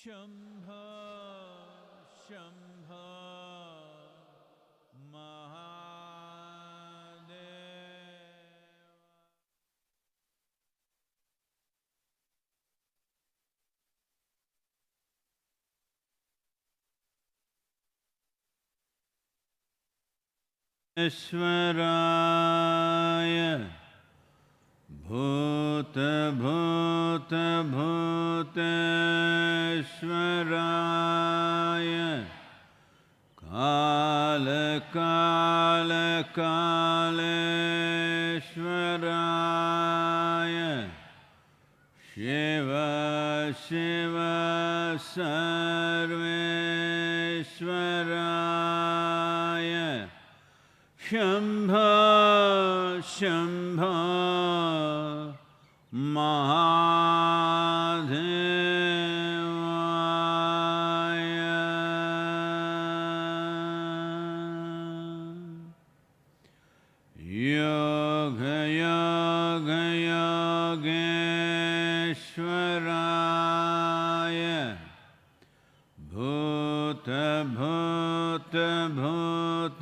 शम्भो शम्भो ईश्वराय भूत भूत भूतेश्वराय काल काल कालेश्वराय शिव शिव सर्वेश्वराय शम्भो शम्भो महादेवाय योग योग योगेश्वराय भूत भूत भूतेश्वराय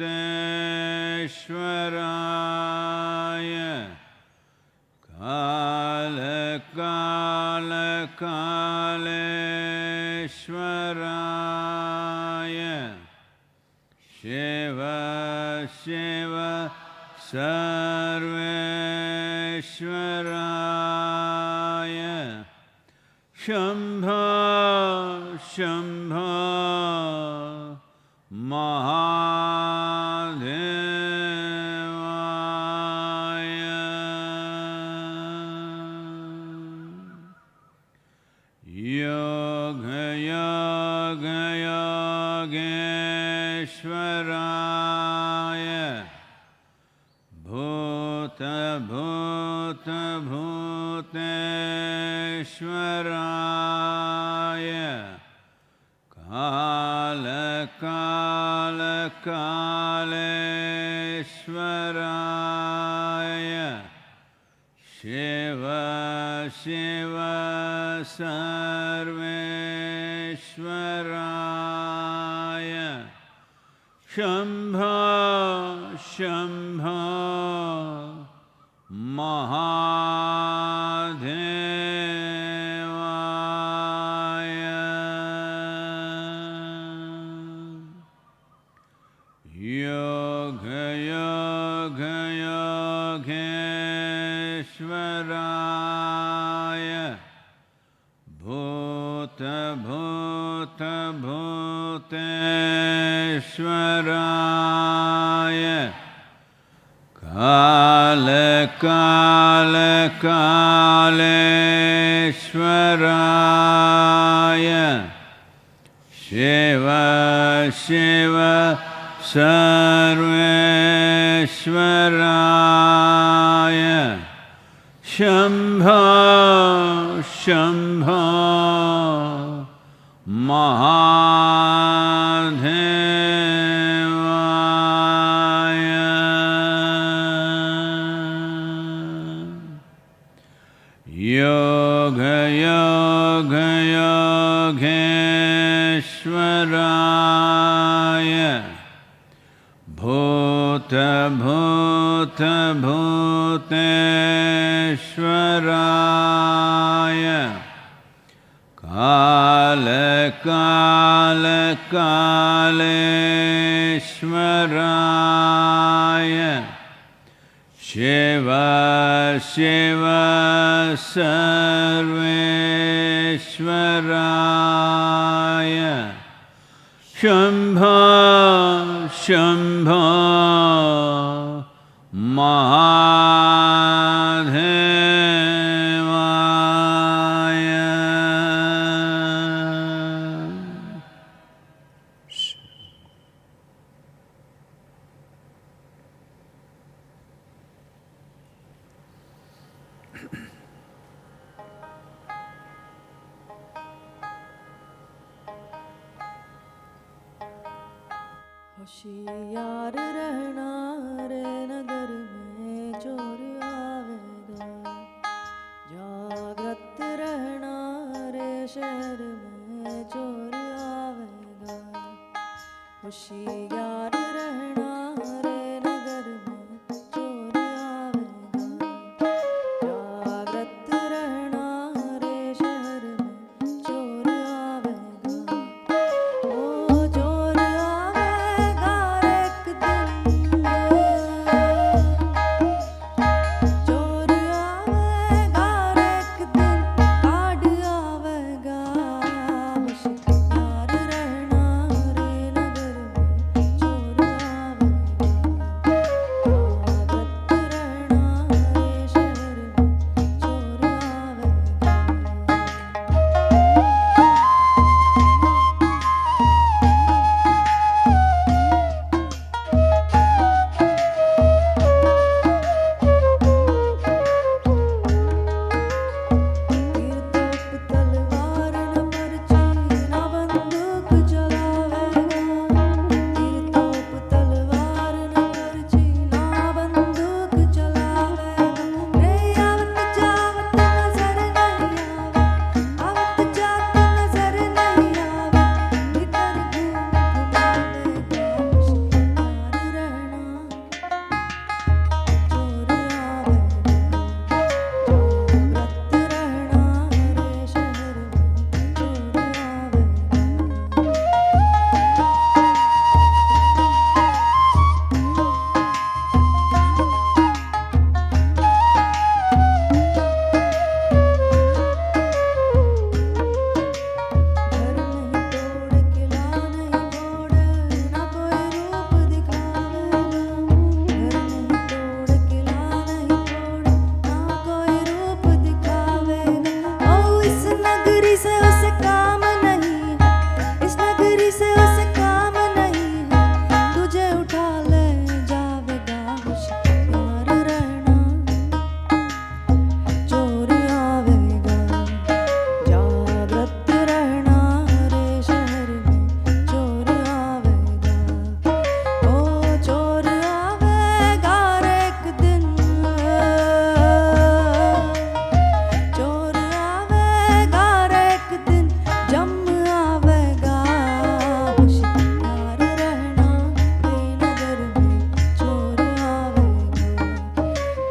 काल काल कालेश्वराय शिव शिव सर्वेश्वराय शम्भो शम्भो महादेवाय योग योग योगेश्वराय भूत भूत भूतेश्वराय काल काल कालेश्वराय शिव शिव सर्वेश्वराय शम्भो शम्भो महादेवाय योग योग योगेश्वराय भूत भूत भूतेश्वराय काल काल कालेश्वराय शिव शिव सर्वेश्वराय शम्भो शम्भो महादेवाय योग योग योगेश्वराय भूत भूत भूतेश्वराय काल काल कालेश्वराय शिव शिव सर्वेश्वराय शम्भो शम्भो महादेवाय होशियार रहना रे नगर में चोर आवेगा, जागृत रहना रे शहर में होशियार रहना रे नगर में चोर आवेगा, जागृत रहना रे शहर में चोर आवेगा, ओ चोर आवेगा एक दिन, चोर आवेगा एक दिन, काढ़ आवेगा, होशियार रहना रे नगर में चोर आवेगा, जागृत रहना रे शहर में चोर तीर तोप तलवार न बरछी न बंदूक चलावेगा, तीर तोप तलवार न बरछी न बंदूक चलावेगा, रे आवत जावत नजर नहीं आवे, आवत जात नजर नहीं आवे, भीतर घूम घुमावेगा, होशियार रहना चोर आवेगा, जागृत रहना रे शहर में चोर आवेगा। घर नहीं तोड़ किला नहीं तोड़ ना कोई रूप दिखावेगा, घर नहीं तोड़ किला नहीं तोड़ ना कोई रूप दिखावेगा, ओ इस नगरी से उसे काम नहीं है, इस नगरी से उसे काम नहीं है, तुझे उठा ले जावेगा, होशियार रहना चोर आवेगा, जागृत रहना रे शहर में चोर आवेगा, ओ चोर आवेगा एक दिन, चोर आवेगा एक दिन, जम आवेगा, होशियार रहना रे नगर में चोर आवेगा,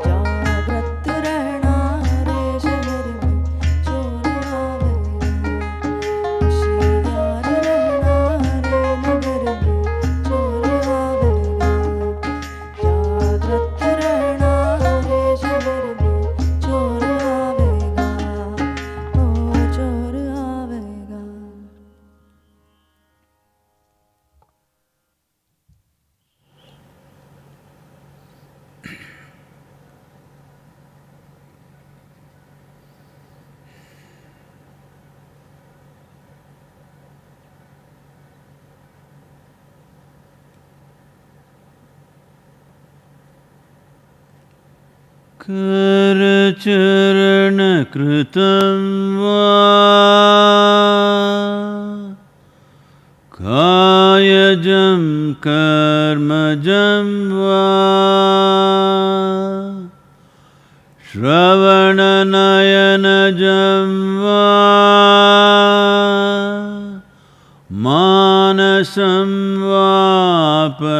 जागृत रहना रे शहर में चोर आवेगा, होशियार रहना रे नगर में चोर आवेगा, जागृत रहना रे शहर में चोर आवेगा, ओ चोर आवेगा। करचरण कृतं वा कायजं कर्मजं वा श्रवणनयनजं वा मानसं वापराधम्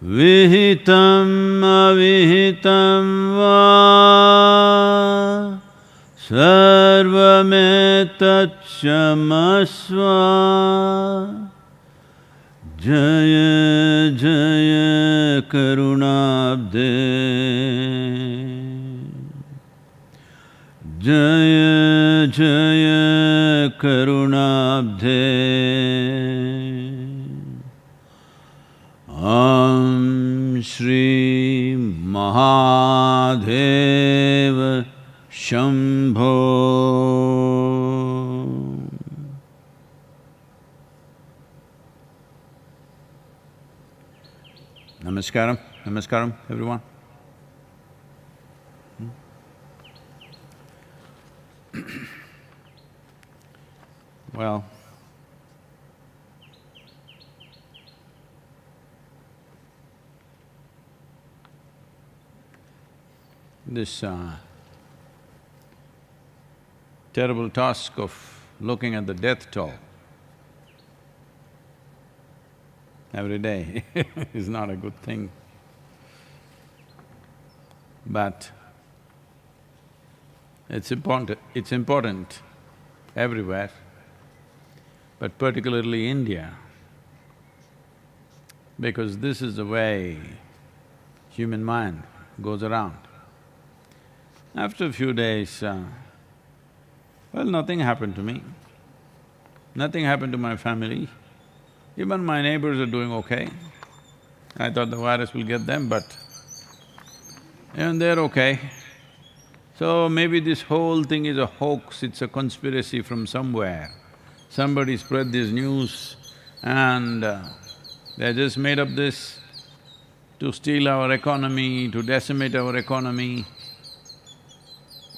विहितम् अविहितं वा सर्वमेतत्क्षमस्व जय जय करुणाब्धे जय जय करुणाब्धे ॐ Shri Mahadev Shambho. Namaskaram, namaskaram everyone. Well, this terrible task of looking at the death toll every day is not a good thing. But it's important everywhere, but particularly India, because this is the way human mind goes around. After a few days, well, nothing happened to me, nothing happened to my family, even my neighbors are doing okay. I thought the virus will get them, but even they're okay. So maybe this whole thing is a hoax, it's a conspiracy from somewhere. Somebody spread this news and they just made up this to steal our economy, to decimate our economy.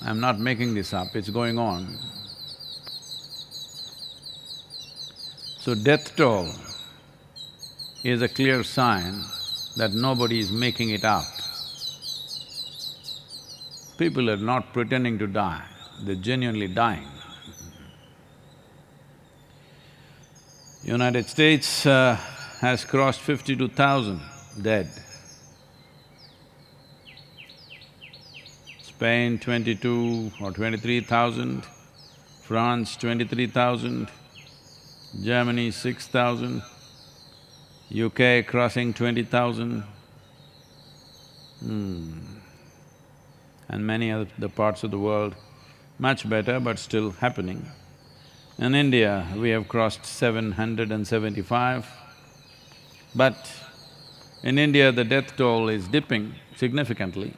I'm not making this up, it's going on. So death toll is a clear sign that nobody is making it up. People are not pretending to die, they're genuinely dying. United States has crossed 52,000 dead. Spain 22 or 23,000, France 23,000, Germany 6,000, UK crossing 20,000. And many other parts of the world, much better but still happening. In India, we have crossed 775, but in India the death toll is dipping significantly.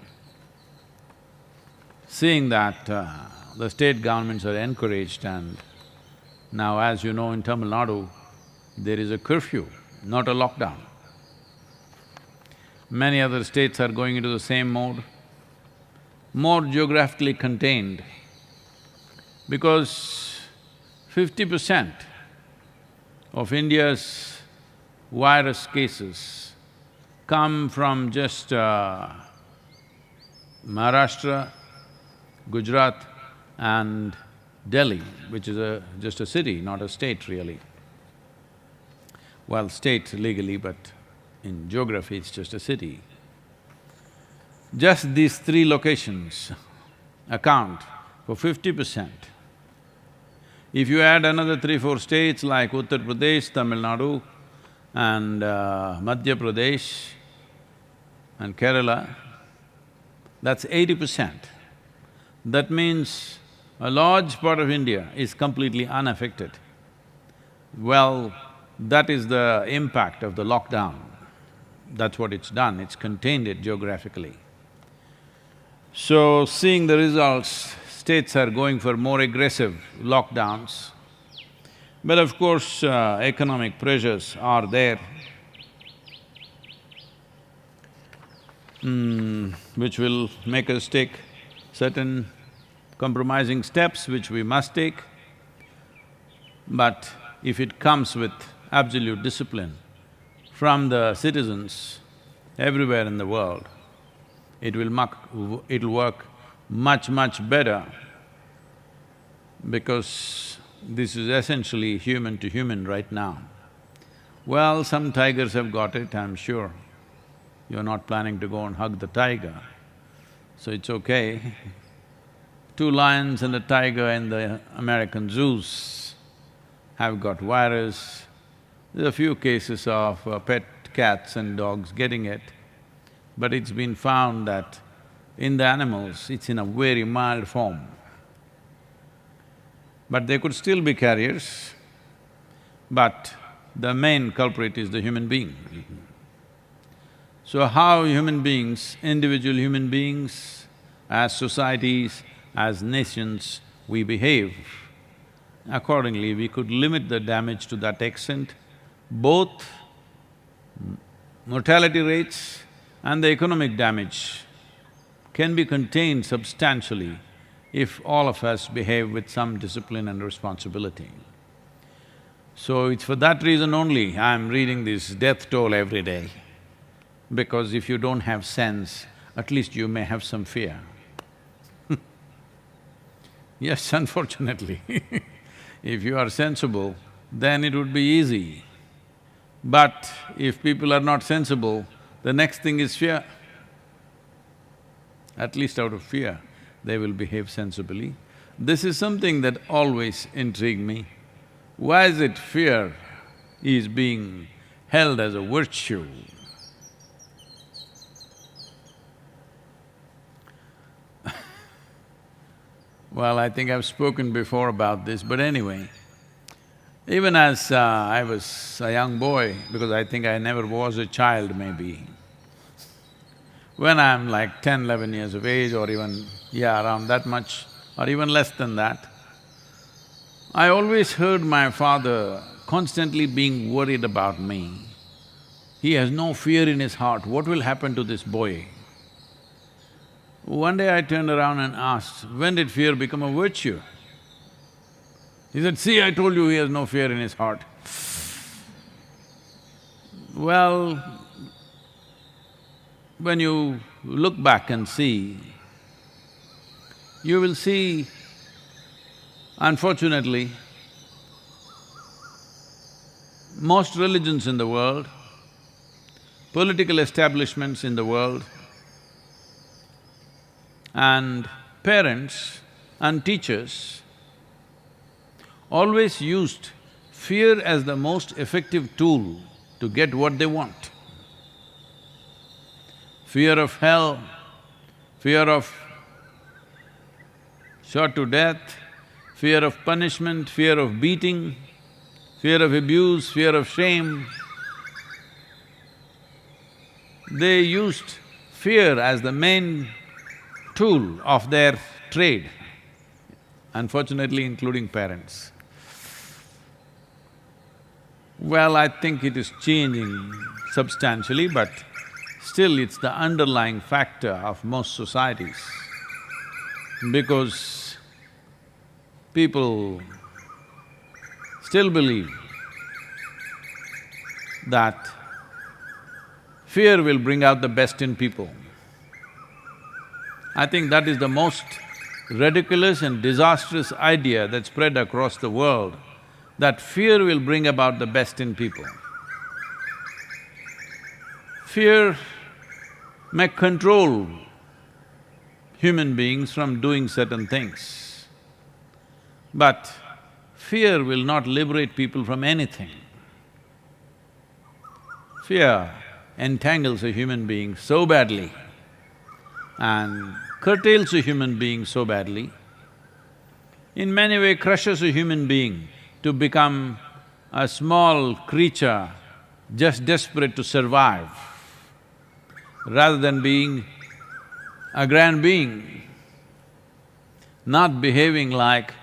Seeing that, the state governments are encouraged, and now as you know in Tamil Nadu, there is a curfew, not a lockdown. Many other states are going into the same mode, more geographically contained, because 50% of India's virus cases come from just Maharashtra, Gujarat and Delhi, which is just a city, not a state really. Well, state legally, but in geography it's just a city. Just these three locations account for 50%. If you add another 3-4 states like Uttar Pradesh, Tamil Nadu and Madhya Pradesh and Kerala, that's 80%. That means a large part of India is completely unaffected. Well, that is the impact of the lockdown. That's what it's done, it's contained it geographically. So, seeing the results, states are going for more aggressive lockdowns. But of course, economic pressures are there, which will make us take certain compromising steps which we must take. But if it comes with absolute discipline from the citizens everywhere in the world, it'll work much, much better, because this is essentially human to human right now. Well, some tigers have got it, I'm sure. You're not planning to go and hug the tiger, so it's okay. 2 lions and a tiger in the American zoos have got virus. There are a few cases of pet cats and dogs getting it, but it's been found that in the animals, it's in a very mild form. But they could still be carriers, but the main culprit is the human being. So how human beings, individual human beings, as societies, as nations, we behave, accordingly we could limit the damage to that extent. Both mortality rates and the economic damage can be contained substantially if all of us behave with some discipline and responsibility. So it's for that reason only I'm reading this death toll every day, because if you don't have sense, at least you may have some fear. Yes, unfortunately if you are sensible, then it would be easy. But if people are not sensible, the next thing is fear. At least out of fear, they will behave sensibly. This is something that always intrigued me. Why is it fear is being held as a virtue? Well, I think I've spoken before about this, but anyway, even as I was a young boy, because I think I never was a child maybe, when I'm like 10, 11 years of age or even, around that much or even less than that, I always heard my father constantly being worried about me. He has no fear in his heart, what will happen to this boy? One day I turned around and asked, when did fear become a virtue? He said, see, I told you he has no fear in his heart. Well, when you look back and see, you will see, unfortunately, most religions in the world, political establishments in the world, and parents and teachers always used fear as the most effective tool to get what they want. Fear of hell, fear of shot to death, fear of punishment, fear of beating, fear of abuse, fear of shame. They used fear as the main tool of their trade, unfortunately including parents. Well, I think it is changing substantially, but still it's the underlying factor of most societies, because people still believe that fear will bring out the best in people. I think that is the most ridiculous and disastrous idea that spread across the world, that fear will bring about the best in people. Fear may control human beings from doing certain things, but fear will not liberate people from anything. Fear entangles a human being so badly and curtails a human being so badly, in many ways crushes a human being to become a small creature just desperate to survive, rather than being a grand being, not behaving like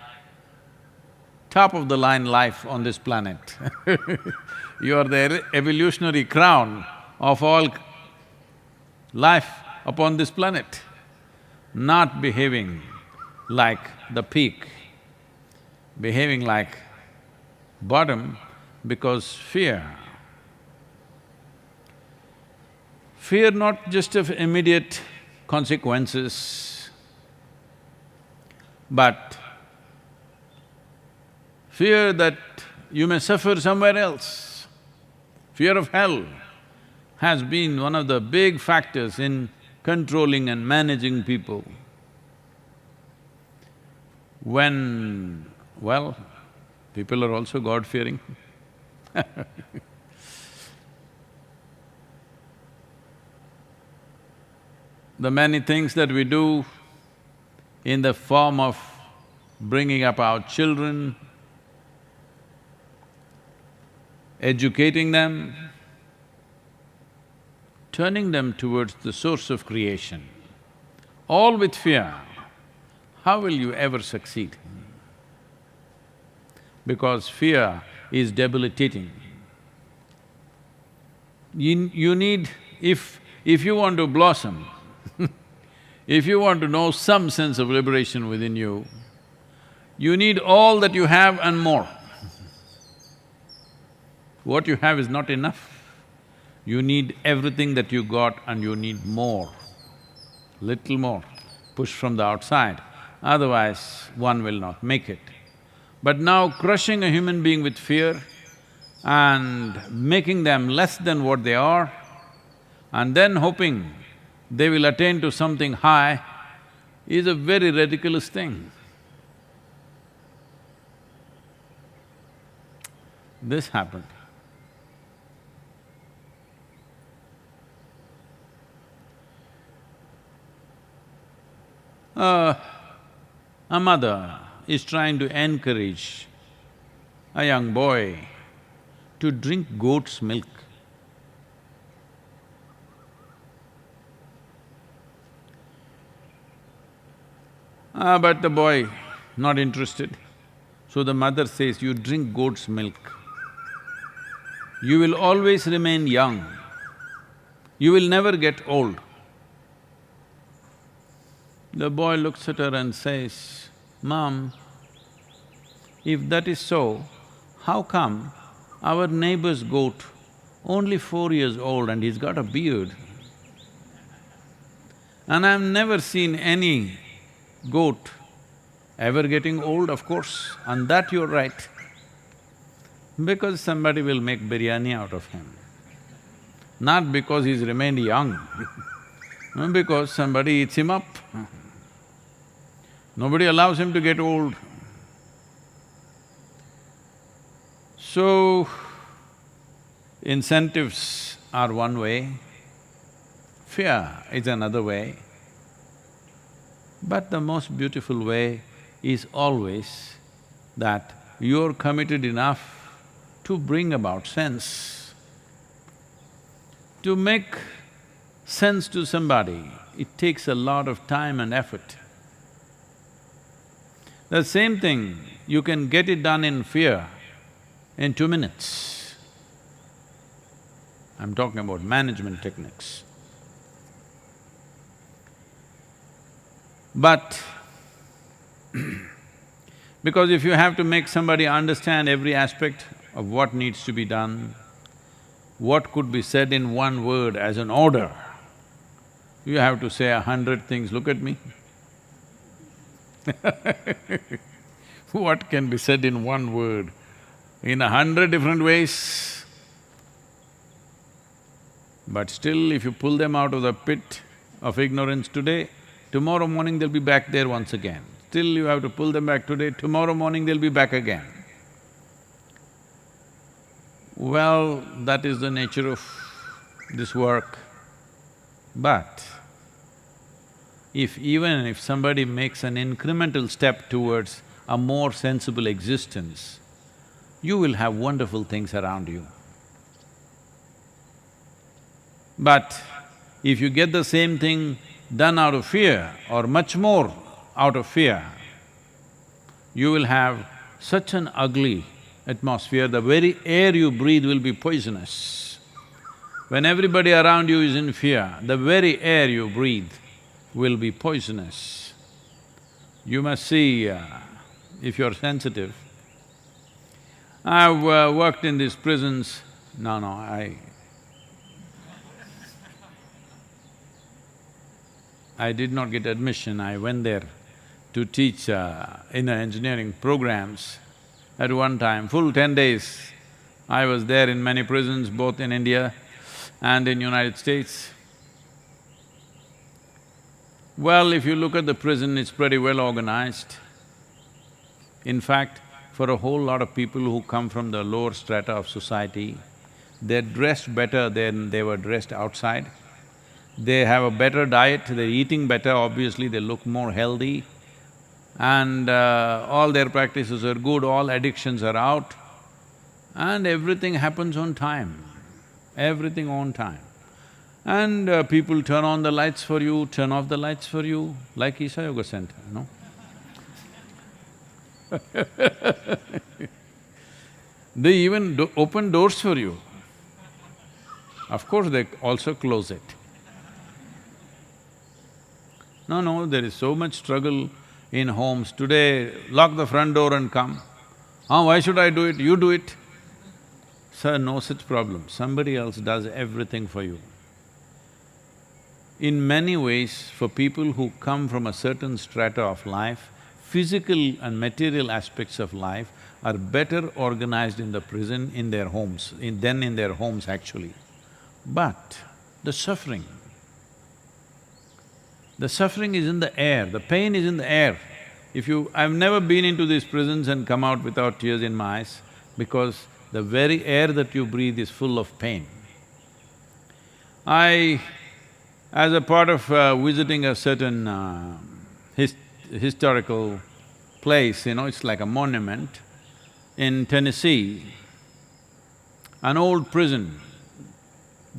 top-of-the-line life on this planet. You are the evolutionary crown of all life upon this planet, not behaving like the peak, behaving like bottom because fear. Fear not just of immediate consequences, but fear that you may suffer somewhere else. Fear of hell has been one of the big factors in controlling and managing people. Well, people are also God-fearing. The many things that we do in the form of bringing up our children, educating them, turning them towards the source of creation, all with fear, how will you ever succeed? Because fear is debilitating. You need… if you want to blossom, if you want to know some sense of liberation within you, you need all that you have and more. What you have is not enough. You need everything that you got and you need more, little more, pushed from the outside, otherwise one will not make it. But now crushing a human being with fear, and making them less than what they are, and then hoping they will attain to something high is a very ridiculous thing. This happened. A mother is trying to encourage a young boy to drink goat's milk. But the boy not interested. So the mother says, you drink goat's milk, you will always remain young, you will never get old. The boy looks at her and says, Mom, if that is so, how come our neighbor's goat, only 4 years old and he's got a beard, and I've never seen any goat ever getting old, of course, and that you're right, because somebody will make biryani out of him. Not because he's remained young, because somebody eats him up. Nobody allows him to get old. So, incentives are one way, fear is another way, but the most beautiful way is always that you're committed enough to bring about sense. To make sense to somebody, it takes a lot of time and effort. The same thing, you can get it done in fear in 2 minutes. I'm talking about management techniques. But because if you have to make somebody understand every aspect of what needs to be done, what could be said in one word as an order, you have to say 100 things, look at me. What can be said in one word? In 100 different ways. But still, if you pull them out of the pit of ignorance today, tomorrow morning they'll be back there once again. Still you have to pull them back today, tomorrow morning they'll be back again. Well, that is the nature of this work. But even if somebody makes an incremental step towards a more sensible existence, you will have wonderful things around you. But if you get the same thing done out of fear or much more out of fear, you will have such an ugly atmosphere, the very air you breathe will be poisonous. When everybody around you is in fear, the very air you breathe will be poisonous. You must see, if you're sensitive. I've worked in these prisons, I did not get admission, I went there to teach inner engineering programs. At one time, full 10 days, I was there in many prisons, both in India and in United States. Well, if you look at the prison, it's pretty well organized. In fact, for a whole lot of people who come from the lower strata of society, they're dressed better than they were dressed outside. They have a better diet, they're eating better, obviously they look more healthy, and all their practices are good, all addictions are out, and everything happens on time, everything on time. And people turn on the lights for you, turn off the lights for you, like Isha Yoga Center, no? They even open doors for you. Of course, they also close it. No, there is so much struggle in homes. Today, lock the front door and come. Why should I do it? You do it. Sir, no such problem. Somebody else does everything for you. In many ways, for people who come from a certain strata of life, physical and material aspects of life are better organized in the prison in their homes, than in their homes actually. But the suffering is in the air, the pain is in the air. I've never been into these prisons and come out without tears in my eyes because the very air that you breathe is full of pain. As a part of visiting a certain historical place, it's like a monument in Tennessee, an old prison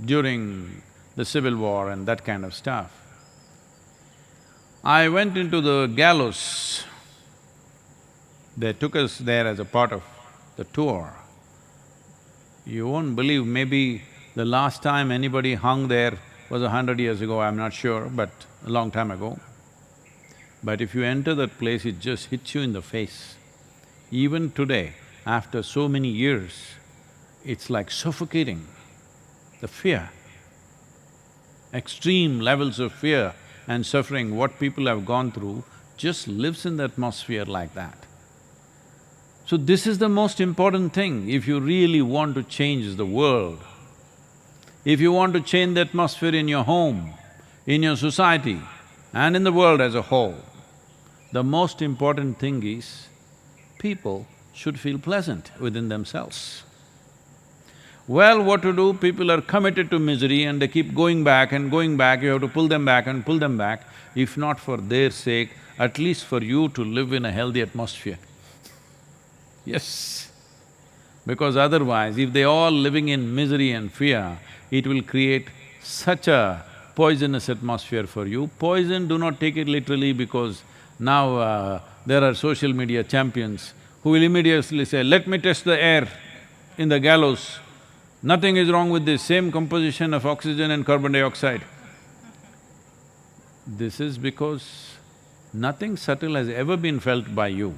during the Civil War and that kind of stuff. I went into the gallows. They took us there as a part of the tour. You won't believe, maybe the last time anybody hung there was 100 years ago, I'm not sure, but a long time ago. But if you enter that place, it just hits you in the face. Even today, after so many years, it's like suffocating. The fear, extreme levels of fear and suffering, what people have gone through, just lives in the atmosphere like that. So this is the most important thing if you really want to change the world. If you want to change the atmosphere in your home, in your society and in the world as a whole, the most important thing is people should feel pleasant within themselves. Well, what to do? People are committed to misery and they keep going back and going back, you have to pull them back and pull them back, if not for their sake, at least for you to live in a healthy atmosphere. Yes, because otherwise, if they're all living in misery and fear, it will create such a poisonous atmosphere for you. Poison, do not take it literally because now there are social media champions who will immediately say, let me test the air in the gallows. Nothing is wrong with this, same composition of oxygen and carbon dioxide. This is because nothing subtle has ever been felt by you.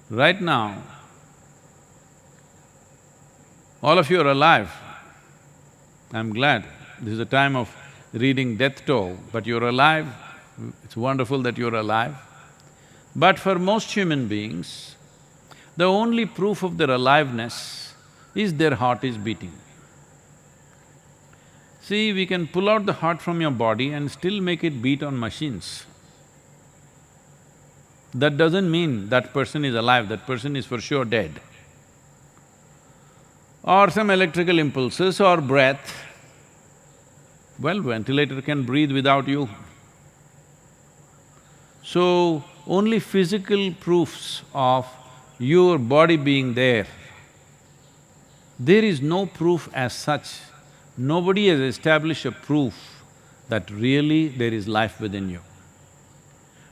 Right now, all of you are alive. I'm glad. This is a time of reading death toll, but you're alive. It's wonderful that you're alive. But for most human beings, the only proof of their aliveness is their heart is beating. See, we can pull out the heart from your body and still make it beat on machines. That doesn't mean that person is alive, that person is for sure dead. Or some electrical impulses or breath. Well, ventilator can breathe without you. So, only physical proofs of your body being there. There is no proof as such. Nobody has established a proof that really there is life within you.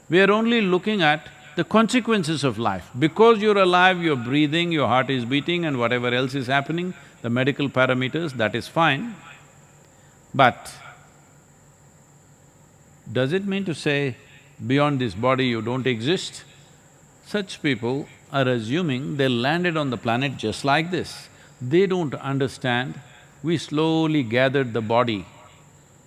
We are only looking at the consequences of life. Because you're alive, you're breathing, your heart is beating and whatever else is happening, the medical parameters, that is fine. But does it mean to say, beyond this body you don't exist? Such people are assuming they landed on the planet just like this. They don't understand, we slowly gathered the body.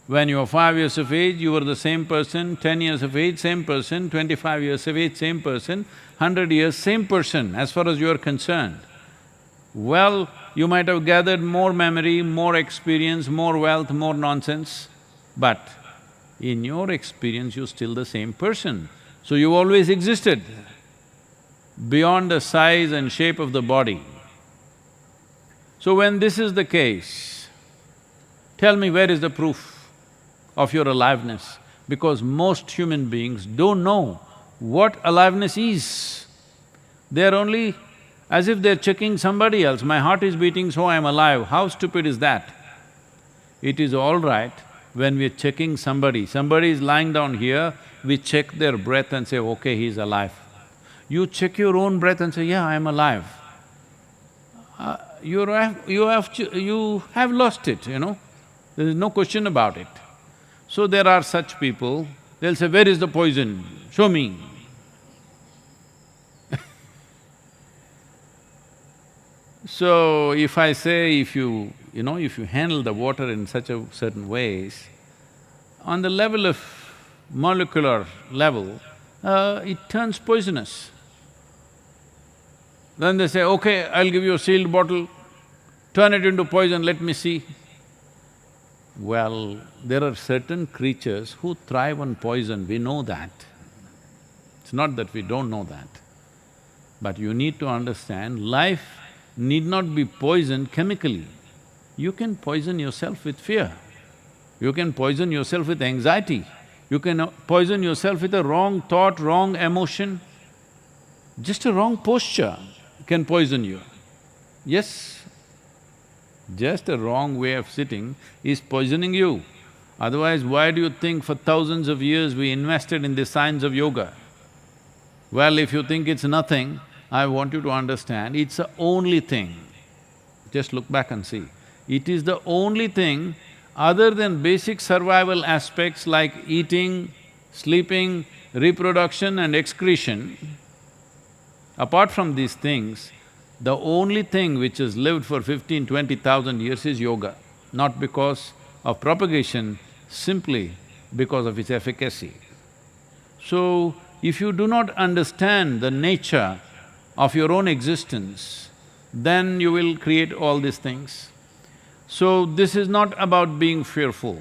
When you were 5 years of age, you were the same person, 10 years of age, same person, 25 years of age, same person, 100 years, same person, as far as you are concerned. Well, you might have gathered more memory, more experience, more wealth, more nonsense, but in your experience, you're still the same person. So you always existed beyond the size and shape of the body. So when this is the case, tell me where is the proof of your aliveness? Because most human beings don't know what aliveness is. They're only as if they're checking somebody else, my heart is beating so I'm alive. How stupid is that? It is all right when we're checking somebody is lying down here, we check their breath and say, okay, he's alive. You check your own breath and say, yeah, I'm alive. You have lost it, there is no question about it. So there are such people, they'll say, where is the poison? Show me. So if I say, if you handle the water in such a certain ways, on the level of molecular level, it turns poisonous. Then they say, okay, I'll give you a sealed bottle, turn it into poison, let me see. Well, there are certain creatures who thrive on poison, we know that. It's not that we don't know that. But you need to understand, life need not be poisoned chemically. You can poison yourself with fear. You can poison yourself with anxiety. You can poison yourself with a wrong thought, wrong emotion. Just a wrong posture can poison you. Yes, just a wrong way of sitting is poisoning you. Otherwise, why do you think for thousands of years we invested in the science of yoga? Well, if you think it's nothing, I want you to understand, it's the only thing. Just look back and see. It is the only thing other than basic survival aspects like eating, sleeping, reproduction and excretion. Apart from these things, the only thing which has lived for 15,000–20,000 years is yoga, not because of propagation, simply because of its efficacy. So, if you do not understand the nature of your own existence, then you will create all these things. So, this is not about being fearful,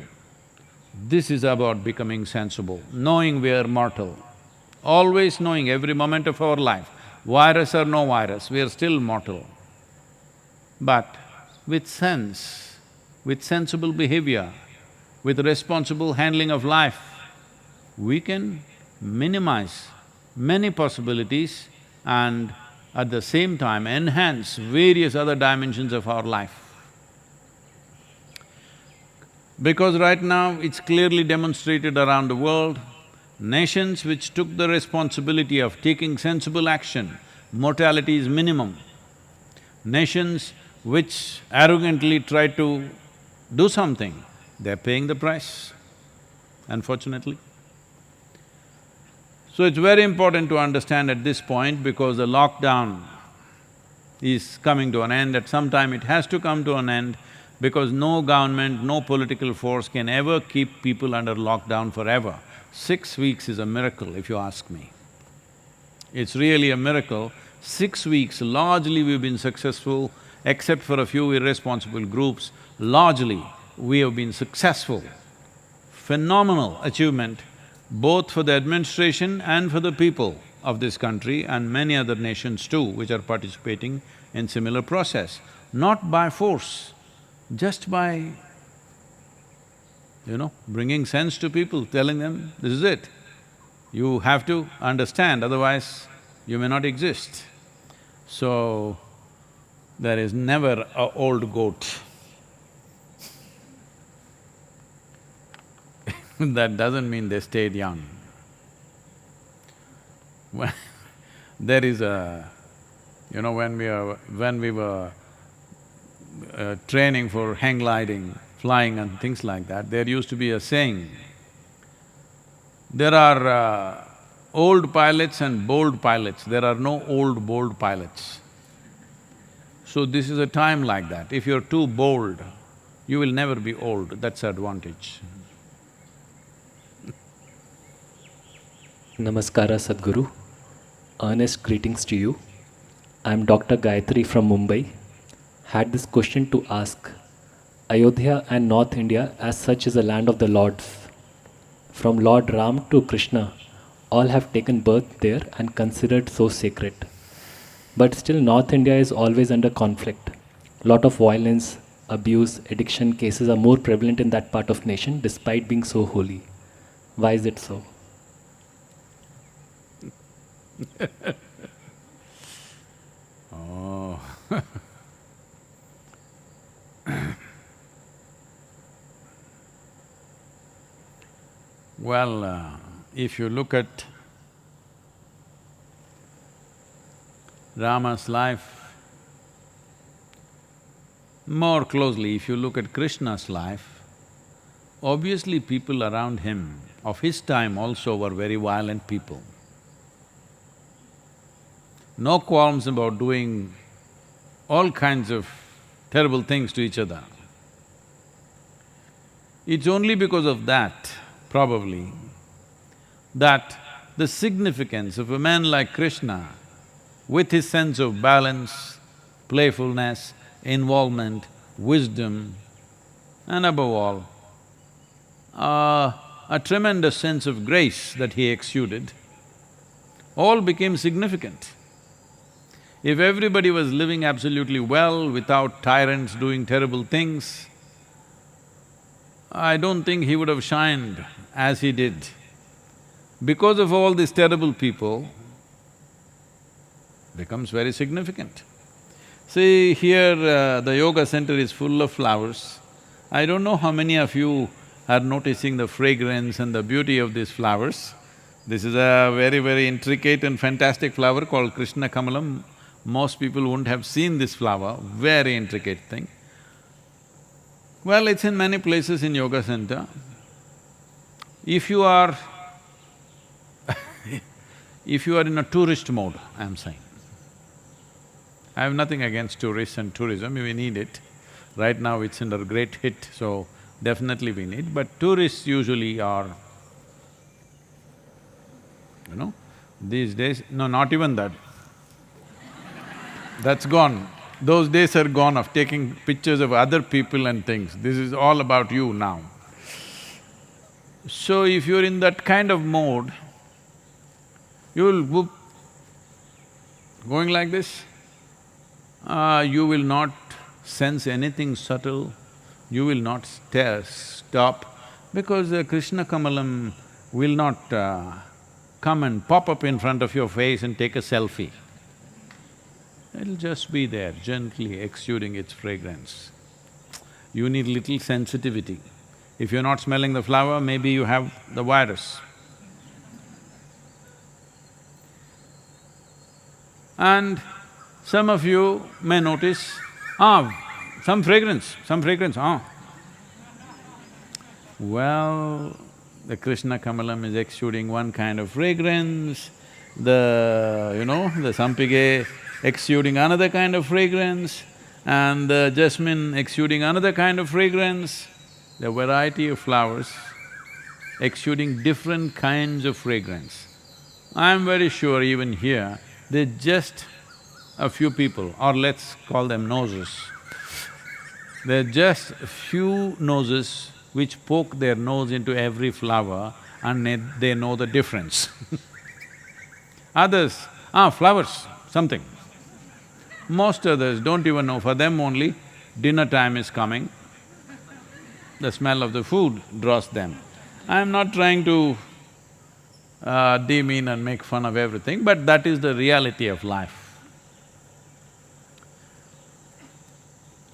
this is about becoming sensible, knowing we are mortal, always knowing every moment of our life, virus or no virus, we are still mortal. But with sense, with sensible behavior, with responsible handling of life, we can minimize many possibilities and at the same time enhance various other dimensions of our life. Because right now it's clearly demonstrated around the world, nations which took the responsibility of taking sensible action, mortality is minimum. Nations which arrogantly try to do something, they're paying the price, unfortunately. So it's very important to understand at this point, because the lockdown is coming to an end, at some time it has to come to an end, because no government, no political force can ever keep people under lockdown forever. 6 weeks is a miracle, if you ask me. It's really a miracle. 6 weeks, largely we've been successful, except for a few irresponsible groups, largely we have been successful. Phenomenal achievement, both for the administration and for the people of this country and many other nations too, which are participating in similar process. Not by force, just by, bringing sense to people, telling them, this is it. You have to understand, otherwise you may not exist. So, there is never a old goat. That doesn't mean they stayed young. There is a… when we were training for hang gliding, flying and things like that, there used to be a saying, there are old pilots and bold pilots, there are no old, bold pilots. So this is a time like that. If you're too bold, you will never be old, that's the advantage. Namaskara Sadhguru, earnest greetings to you. I am Dr. Gayatri from Mumbai. Had this question to ask. Ayodhya and North India as such is a land of the lords. From Lord Ram to Krishna, all have taken birth there and considered so sacred. But still North India is always under conflict. Lot of violence, abuse, addiction cases are more prevalent in that part of nation despite being so holy. Why is it so? Oh Well, if you look at Rama's life more closely, if you look at Krishna's life, obviously people around him of his time also were very violent people. No qualms about doing all kinds of terrible things to each other. It's only because of that, probably, that the significance of a man like Krishna with his sense of balance, playfulness, involvement, wisdom, and above all, a tremendous sense of grace that he exuded, all became significant. If everybody was living absolutely well without tyrants doing terrible things, I don't think he would have shined as he did. Because of all these terrible people, becomes very significant. See, here the yoga center is full of flowers. I don't know how many of you are noticing the fragrance and the beauty of these flowers. This is a very, very intricate and fantastic flower called Krishna Kamalam. Most people wouldn't have seen this flower, very intricate thing. Well, it's in many places in yoga center. If you are if you are in a tourist mode, I'm saying, I have nothing against tourists and tourism, we need it. Right now it's under great hit, so definitely we need, but tourists usually are, these days, no, not even that. That's gone. Those days are gone of taking pictures of other people and things. This is all about you now. So if you're in that kind of mode, you'll whoop, going like this, you will not sense anything subtle, you will not stop, because Krishna Kamalam will not come and pop up in front of your face and take a selfie. It'll just be there, gently exuding its fragrance. You need little sensitivity. If you're not smelling the flower, maybe you have the virus. And some of you may notice, some fragrance, Well, the Krishna Kamalam is exuding one kind of fragrance, the Sampige exuding another kind of fragrance, and the jasmine exuding another kind of fragrance. The variety of flowers exuding different kinds of fragrance. I'm very sure even here, they're just a few people, or let's call them noses. They're just a few noses which poke their nose into every flower and they know the difference. Others, flowers, something. Most others don't even know, for them only dinner time is coming, the smell of the food draws them. I'm not trying to demean and make fun of everything, but that is the reality of life.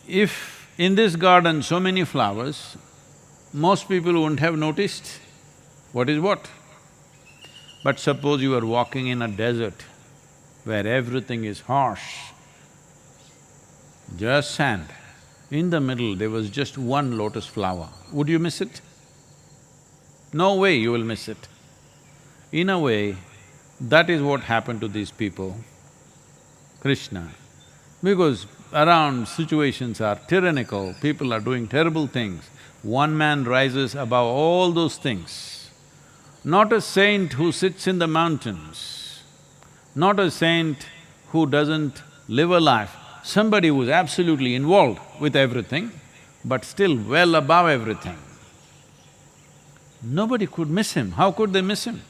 If in this garden so many flowers, most people wouldn't have noticed what is what. But suppose you are walking in a desert where everything is harsh, just sand. In the middle, there was just one lotus flower. Would you miss it? No way you will miss it. In a way, that is what happened to these people, Krishna. Because around situations are tyrannical, people are doing terrible things, one man rises above all those things. Not a saint who sits in the mountains, not a saint who doesn't live a life, somebody who's absolutely involved with everything, but still well above everything. Nobody could miss him. How could they miss him?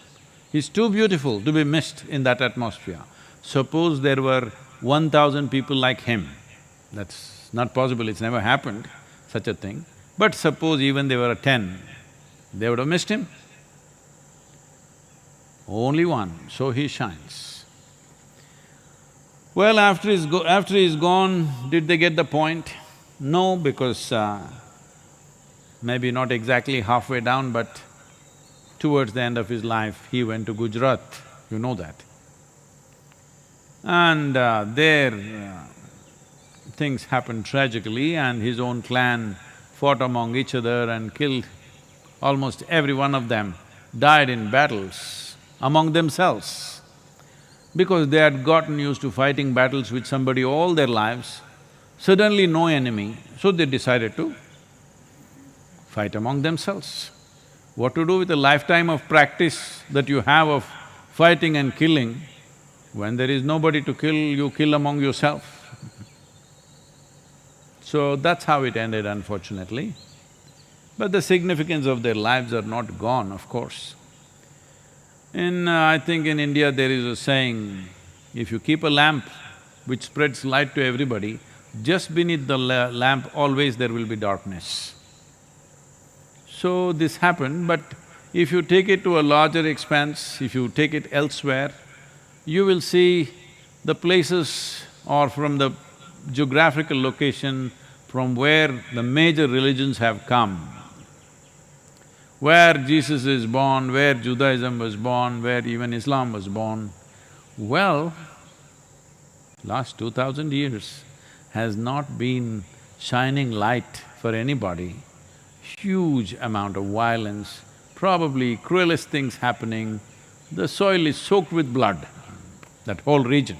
He's too beautiful to be missed in that atmosphere. Suppose there were 1,000 people like him, that's not possible, it's never happened, such a thing. But suppose even there were 10, they would have missed him. Only one, so he shines. Well, after he's gone, did they get the point? No, because maybe not exactly halfway down, but towards the end of his life, he went to Gujarat, you know that. And there things happened tragically and his own clan fought among each other and killed almost every one of them, died in battles among themselves. Because they had gotten used to fighting battles with somebody all their lives, suddenly no enemy, so they decided to fight among themselves. What to do with a lifetime of practice that you have of fighting and killing. When there is nobody to kill, you kill among yourself. So that's how it ended, unfortunately. But the significance of their lives are not gone, of course. I think in India there is a saying, if you keep a lamp which spreads light to everybody, just beneath the lamp always there will be darkness. So this happened, but if you take it to a larger expanse, if you take it elsewhere, you will see the places or from the geographical location from where the major religions have come, where Jesus is born, where Judaism was born, where even Islam was born. Well, last 2000 years has not been shining light for anybody. Huge amount of violence, probably cruelest things happening. The soil is soaked with blood, that whole region,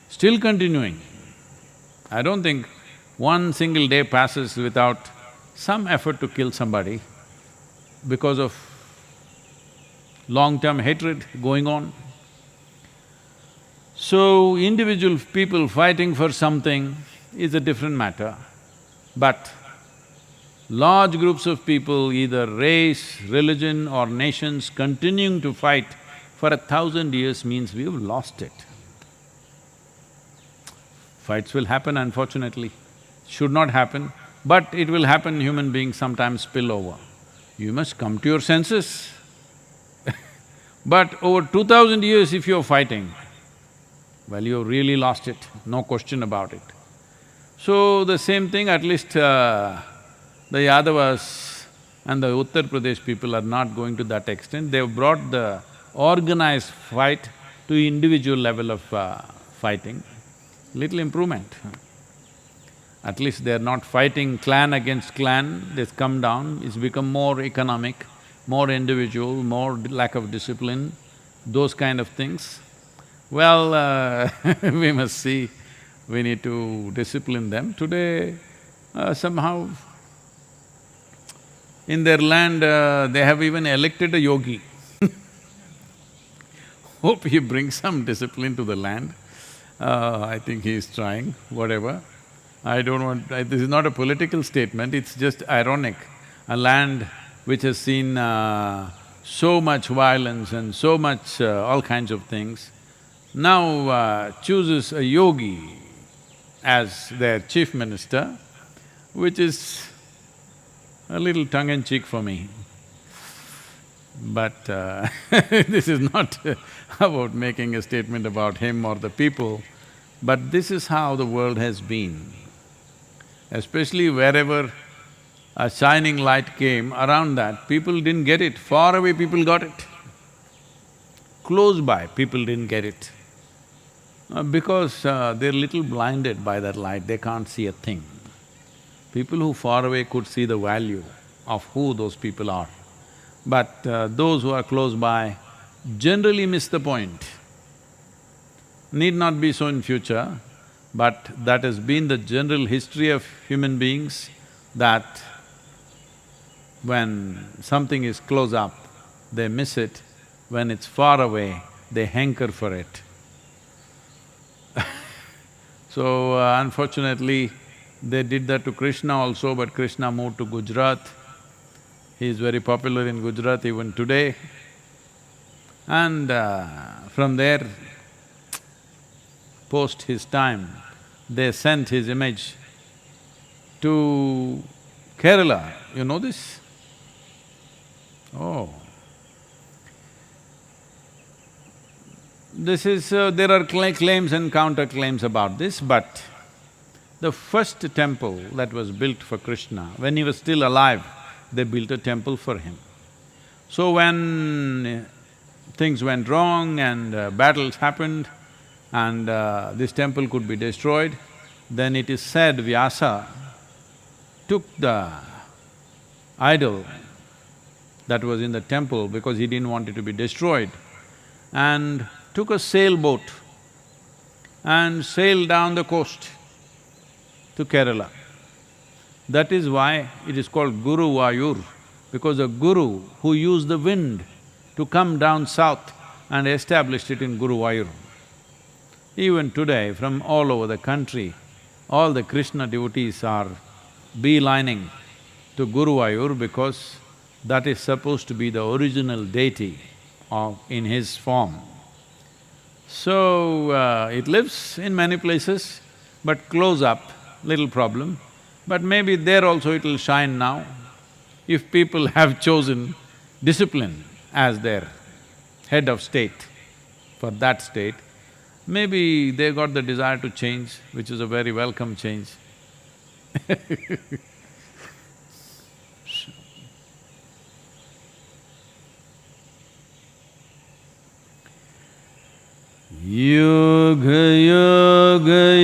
still continuing. I don't think one single day passes without some effort to kill somebody because of long-term hatred going on. So, individual people fighting for something is a different matter, but large groups of people, either race, religion or nations continuing to fight for 1,000 years means we've lost it. Fights will happen, unfortunately. Should not happen, but it will happen. Human beings sometimes spill over. You must come to your senses. But over 2000 years if you're fighting, well, you've really lost it, no question about it. So the same thing, at least the Yadavas and the Uttar Pradesh people are not going to that extent. They've brought the organized fight to individual level of fighting, little improvement. At least they're not fighting clan against clan, they've come down, it's become more economic, more individual, more lack of discipline, those kind of things. Well, we must see, we need to discipline them. Today, somehow, in their land, they have even elected a yogi. Hope he brings some discipline to the land. I think he is trying, whatever. I don't want… this is not a political statement, it's just ironic. A land which has seen so much violence and so much all kinds of things, now chooses a yogi as their chief minister, which is a little tongue-in-cheek for me. But this is not about making a statement about him or the people, but this is how the world has been. Especially wherever a shining light came, around that, people didn't get it. Far away people got it. Close by, people didn't get it. Because they're little blinded by that light, they can't see a thing. People who far away could see the value of who those people are. But those who are close by generally miss the point. Need not be so in future, but that has been the general history of human beings, that when something is close up, they miss it. When it's far away, they hanker for it. So, unfortunately, they did that to Krishna also, but Krishna moved to Gujarat. He is very popular in Gujarat even today. And from there, post his time, they sent his image to Kerala. You know this? Oh. This is… there are claims and counterclaims about this, but the first temple that was built for Krishna, when he was still alive, they built a temple for him. So when things went wrong and battles happened and this temple could be destroyed, then it is said Vyasa took the idol that was in the temple because he didn't want it to be destroyed, and took a sailboat and sailed down the coast to Kerala. That is why it is called Guru Vayur, because a guru who used the wind to come down south and established it in Guruvayur. Even today, from all over the country, all the Krishna devotees are beelining to Guruvayur because that is supposed to be the original deity in his form. So, it lives in many places, but close up, little problem. But maybe there also it will shine now. If people have chosen discipline as their head of state for that state, maybe they got the desire to change, which is a very welcome change. Yoga Yoga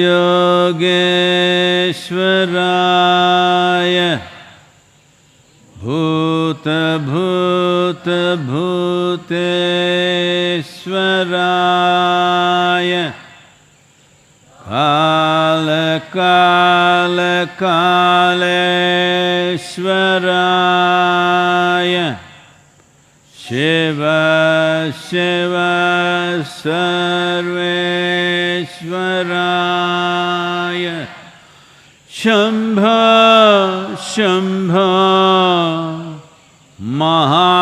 Yogeshwaraya Bhuta Bhuta Bhuteshwaraya Kala Kala Kaleshwaraya Shiva Shiva Sarveshwaraya Shambha Shambha Maha